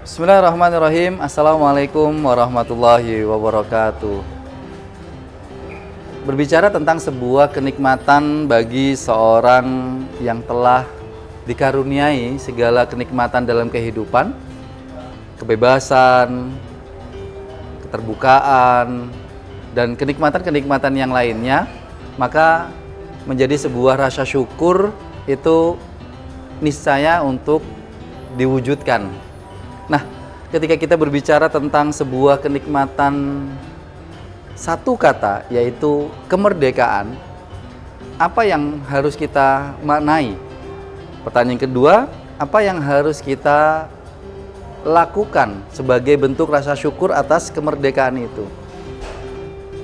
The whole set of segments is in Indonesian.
Bismillahirrahmanirrahim. Assalamualaikum warahmatullahi wabarakatuh. Berbicara tentang sebuah kenikmatan bagi seorang yang telah dikaruniai segala kenikmatan dalam kehidupan, kebebasan, keterbukaan, dan kenikmatan-kenikmatan yang lainnya, maka menjadi sebuah rasa syukur itu niscaya untuk diwujudkan. Nah, ketika kita berbicara tentang sebuah kenikmatan satu kata, yaitu kemerdekaan, apa yang harus kita maknai? Pertanyaan kedua, apa yang harus kita lakukan sebagai bentuk rasa syukur atas kemerdekaan itu?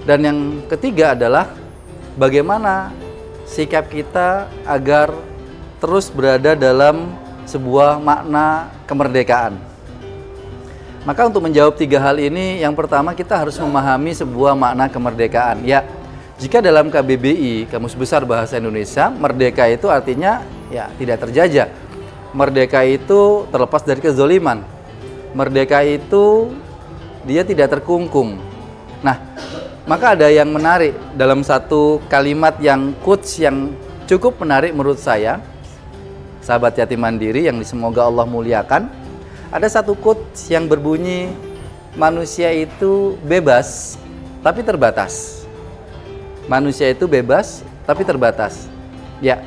Dan yang ketiga adalah bagaimana sikap kita agar terus berada dalam sebuah makna kemerdekaan. Maka untuk menjawab tiga hal ini, yang pertama kita harus memahami sebuah makna kemerdekaan. Ya, jika dalam KBBI, Kamus Besar Bahasa Indonesia, merdeka itu artinya ya tidak terjajah. Merdeka itu terlepas dari kezoliman. Merdeka itu dia tidak terkungkung. Nah, maka ada yang menarik dalam satu kalimat yang quotes yang cukup menarik menurut saya, sahabat yatim mandiri yang semoga Allah muliakan. Ada satu quotes yang berbunyi, manusia itu bebas tapi terbatas. Manusia itu bebas tapi terbatas. Ya.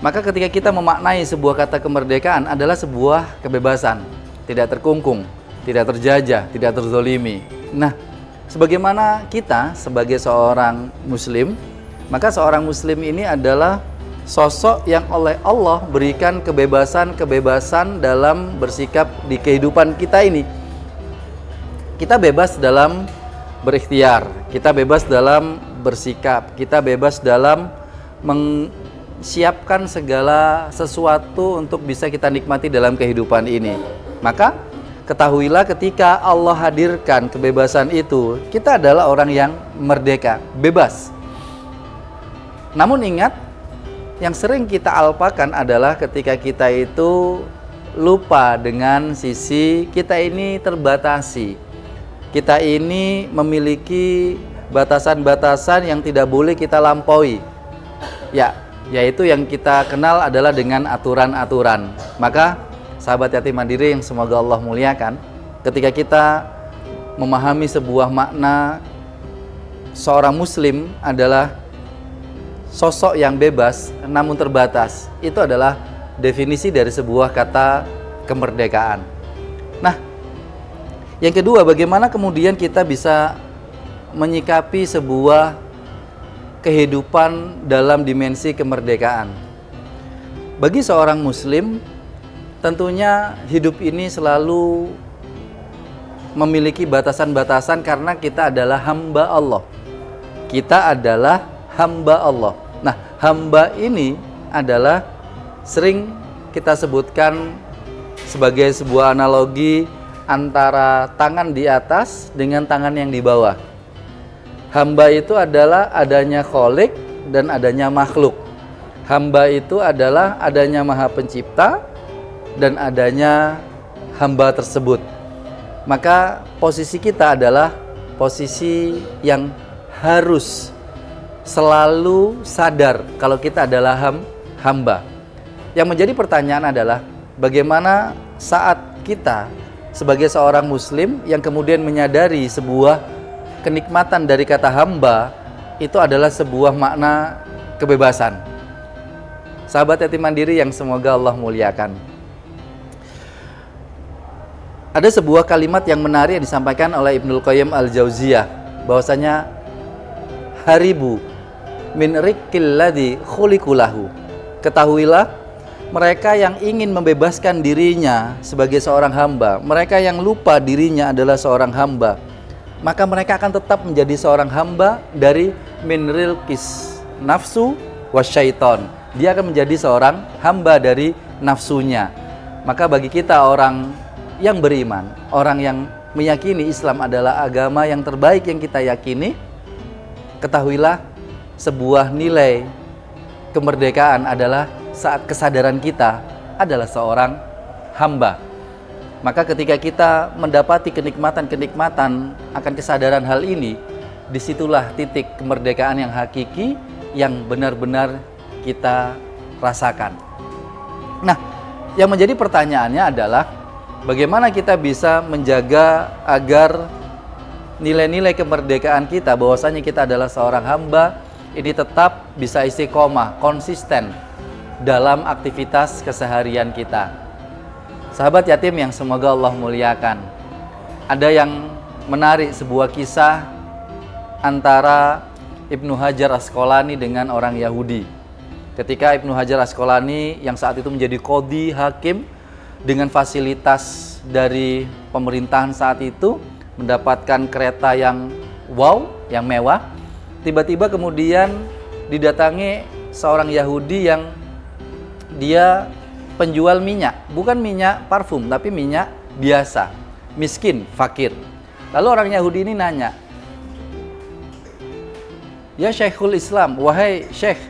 Maka ketika kita memaknai sebuah kata kemerdekaan adalah sebuah kebebasan, tidak terkungkung, tidak terjajah, tidak terzolimi. Nah, sebagaimana kita sebagai seorang muslim, maka seorang muslim ini adalah sosok yang oleh Allah berikan kebebasan dalam bersikap di kehidupan kita ini. Kita bebas dalam berikhtiar, kita bebas dalam bersikap, kita bebas dalam menyiapkan segala sesuatu untuk bisa kita nikmati dalam kehidupan ini. Maka ketahuilah ketika Allah hadirkan kebebasan itu, kita adalah orang yang merdeka, bebas. Namun ingat, yang sering kita alpakan adalah ketika kita itu lupa dengan sisi kita ini terbatasi. Kita ini memiliki batasan-batasan yang tidak boleh kita lampaui. Ya, yaitu yang kita kenal adalah dengan aturan-aturan. Maka sahabat yatim mandiri yang semoga Allah muliakan, ketika kita memahami sebuah makna seorang muslim adalah sosok yang bebas namun terbatas, itu adalah definisi dari sebuah kata kemerdekaan. Nah, yang kedua, bagaimana kemudian kita bisa menyikapi sebuah kehidupan dalam dimensi kemerdekaan? Bagi seorang muslim, tentunya hidup ini selalu memiliki batasan-batasan karena kita adalah hamba Allah. Kita adalah hamba Allah. Nah, hamba ini adalah sering kita sebutkan sebagai sebuah analogi antara tangan di atas dengan tangan yang di bawah. Hamba itu adalah adanya kholik dan adanya makhluk. Hamba itu adalah adanya Maha Pencipta dan adanya hamba tersebut. Maka posisi kita adalah posisi yang harus selalu sadar kalau kita adalah hamba. Yang menjadi pertanyaan adalah bagaimana saat kita sebagai seorang muslim yang kemudian menyadari sebuah kenikmatan dari kata hamba itu adalah sebuah makna kebebasan. Sahabat yatim mandiri yang semoga Allah muliakan, ada sebuah kalimat yang menarik yang disampaikan oleh Ibnul Qayyim Al-Jauziyah, bahwasanya haribu min riqqil ladzi khuliqulahu. Ketahuilah, mereka yang ingin membebaskan dirinya sebagai seorang hamba, mereka yang lupa dirinya adalah seorang hamba, maka mereka akan tetap menjadi seorang hamba dari min rilqis nafsu wasyaiton. Dia akan menjadi seorang hamba dari nafsunya. Maka bagi kita orang yang beriman, orang yang meyakini Islam adalah agama yang terbaik yang kita yakini, ketahuilah sebuah nilai kemerdekaan adalah saat kesadaran kita adalah seorang hamba. Maka ketika kita mendapati kenikmatan-kenikmatan akan kesadaran hal ini, disitulah titik kemerdekaan yang hakiki yang benar-benar kita rasakan. Nah, yang menjadi pertanyaannya adalah bagaimana kita bisa menjaga agar nilai-nilai kemerdekaan kita, bahwasanya kita adalah seorang hamba, ini tetap bisa istiqomah, konsisten dalam aktivitas keseharian kita. Sahabat yatim yang semoga Allah muliakan, ada yang menarik sebuah kisah antara Ibnu Hajar Asqalani dengan orang Yahudi. Ketika Ibnu Hajar Asqalani yang saat itu menjadi qadhi hakim dengan fasilitas dari pemerintahan saat itu, mendapatkan kereta yang wow, yang mewah, tiba-tiba kemudian didatangi seorang Yahudi yang dia penjual minyak, bukan minyak parfum tapi minyak biasa, miskin, fakir. Lalu orang Yahudi ini nanya, "Ya Syekhul Islam, wahai Syekh,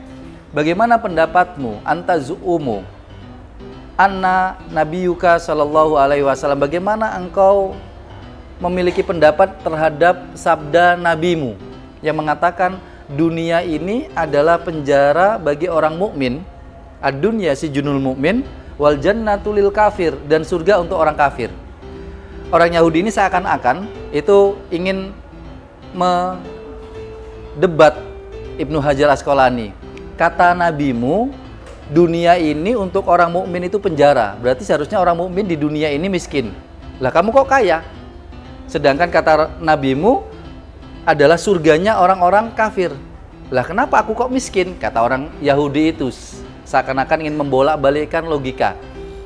bagaimana pendapatmu, anta zu'umu anna nabiyuka sallallahu alaihi wasallam, bagaimana engkau memiliki pendapat terhadap sabda nabimu yang mengatakan dunia ini adalah penjara bagi orang mukmin, ad-dunya sijnul mukmin wal jannatu lil kafir, dan surga untuk orang kafir." Orang Yahudi ini seakan-akan itu ingin mendebat Ibnu Hajar Asqalani. Kata nabimu, dunia ini untuk orang mukmin itu penjara, berarti seharusnya orang mukmin di dunia ini miskin. Lah kamu kok kaya? Sedangkan kata nabimu adalah surganya orang-orang kafir. Lah kenapa aku kok miskin? Kata orang Yahudi itu seakan-akan ingin membolak-balikkan logika.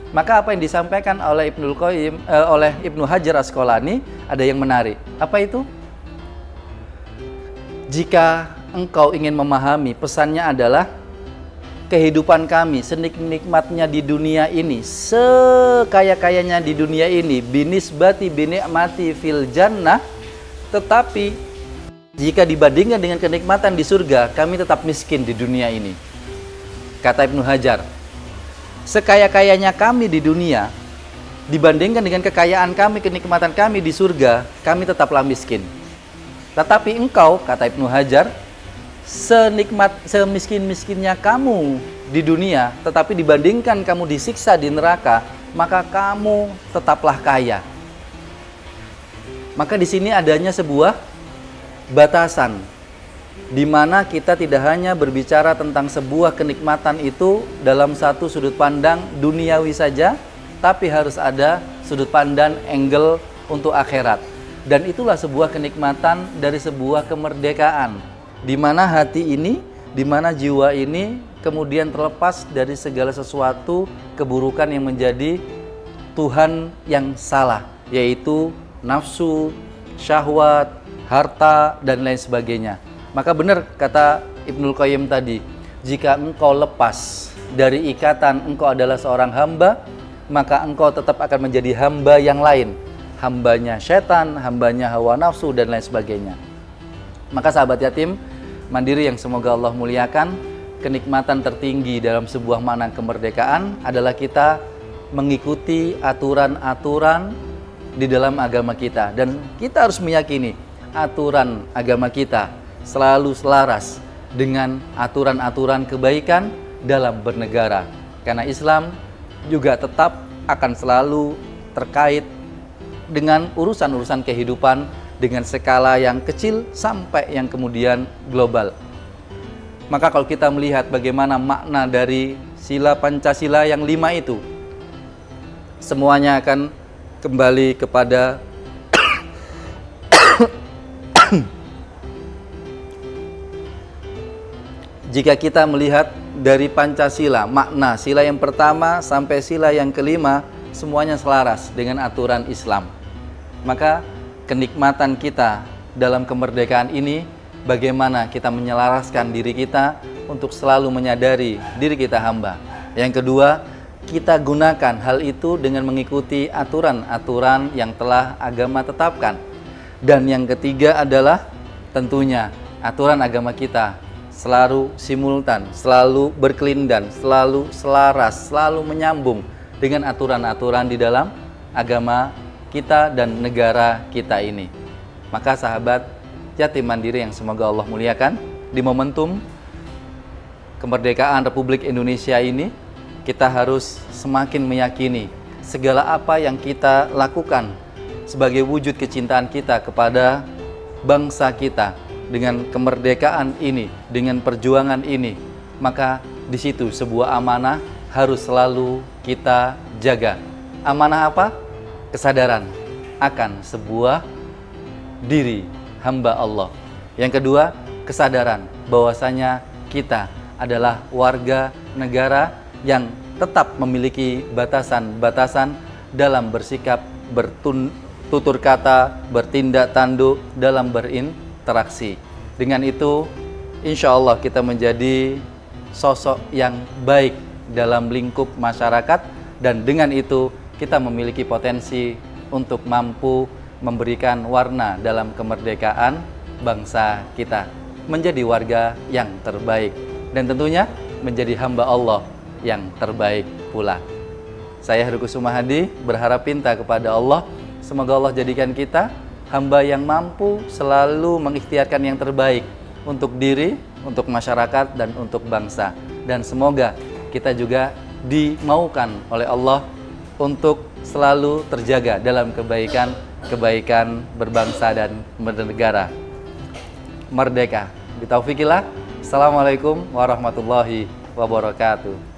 Maka apa yang disampaikan oleh Ibnu Hajar Asqalani ada yang menarik. Apa itu? Jika engkau ingin memahami, pesannya adalah kehidupan kami senikmatnya di dunia ini, sekaya-kayanya di dunia ini, binisbati binikmati fil jannah, tetapi jika dibandingkan dengan kenikmatan di surga, kami tetap miskin di dunia ini. Kata Ibnu Hajar, sekaya-kayanya kami di dunia dibandingkan dengan kekayaan kami, kenikmatan kami di surga, kami tetaplah miskin. Tetapi engkau, kata Ibnu Hajar, semiskin-miskinnya kamu di dunia, tetapi dibandingkan kamu disiksa di neraka, maka kamu tetaplah kaya. Maka di sini adanya sebuah batasan, di mana kita tidak hanya berbicara tentang sebuah kenikmatan itu dalam satu sudut pandang duniawi saja, tapi harus ada sudut pandang angle untuk akhirat. Dan itulah sebuah kenikmatan dari sebuah kemerdekaan, di mana hati ini, di mana jiwa ini kemudian terlepas dari segala sesuatu keburukan yang menjadi Tuhan yang salah, yaitu nafsu, syahwat, harta, dan lain sebagainya. Maka benar kata Ibnul Qayyim tadi, jika engkau lepas dari ikatan engkau adalah seorang hamba, maka engkau tetap akan menjadi hamba yang lain, hambanya setan, hambanya hawa nafsu, dan lain sebagainya. Maka sahabat yatim mandiri yang semoga Allah muliakan, kenikmatan tertinggi dalam sebuah makna kemerdekaan adalah kita mengikuti aturan-aturan di dalam agama kita. Dan kita harus meyakini aturan agama kita selalu selaras dengan aturan-aturan kebaikan dalam bernegara. Karena Islam juga tetap akan selalu terkait dengan urusan-urusan kehidupan dengan skala yang kecil sampai yang kemudian global. Maka kalau kita melihat bagaimana makna dari sila Pancasila yang 5 itu, semuanya akan kembali kepada jika kita melihat dari Pancasila, makna sila yang pertama sampai sila yang kelima, semuanya selaras dengan aturan Islam. Maka kenikmatan kita dalam kemerdekaan ini, bagaimana kita menyelaraskan diri kita untuk selalu menyadari diri kita hamba. Yang kedua, kita gunakan hal itu dengan mengikuti aturan-aturan yang telah agama tetapkan. Dan yang ketiga adalah tentunya aturan agama kita selalu simultan, selalu berkelindan, selalu selaras, selalu menyambung dengan aturan-aturan di dalam agama kita dan negara kita ini. Maka sahabat Yatim Mandiri yang semoga Allah muliakan, di momentum kemerdekaan Republik Indonesia ini, kita harus semakin meyakini segala apa yang kita lakukan sebagai wujud kecintaan kita kepada bangsa kita dengan kemerdekaan ini, dengan perjuangan ini, maka di situ sebuah amanah harus selalu kita jaga. Amanah apa? Kesadaran akan sebuah diri hamba Allah. Yang kedua, kesadaran bahwasanya kita adalah warga negara yang tetap memiliki batasan-batasan dalam bersikap, bertutur kata, bertindak tanduk, dalam berinteraksi. Dengan itu, insya Allah kita menjadi sosok yang baik dalam lingkup masyarakat, dan dengan itu kita memiliki potensi untuk mampu memberikan warna dalam kemerdekaan bangsa kita, menjadi warga yang terbaik, dan tentunya menjadi hamba Allah yang terbaik pula. Saya Heru Kusuma Hadi berharap pinta kepada Allah, semoga Allah jadikan kita hamba yang mampu selalu mengikhtiarkan yang terbaik untuk diri, untuk masyarakat, dan untuk bangsa. Dan semoga kita juga dimaukan oleh Allah untuk selalu terjaga dalam kebaikan berbangsa dan bernegara. Merdeka. Bitaufikillah. Assalamualaikum warahmatullahi wabarakatuh.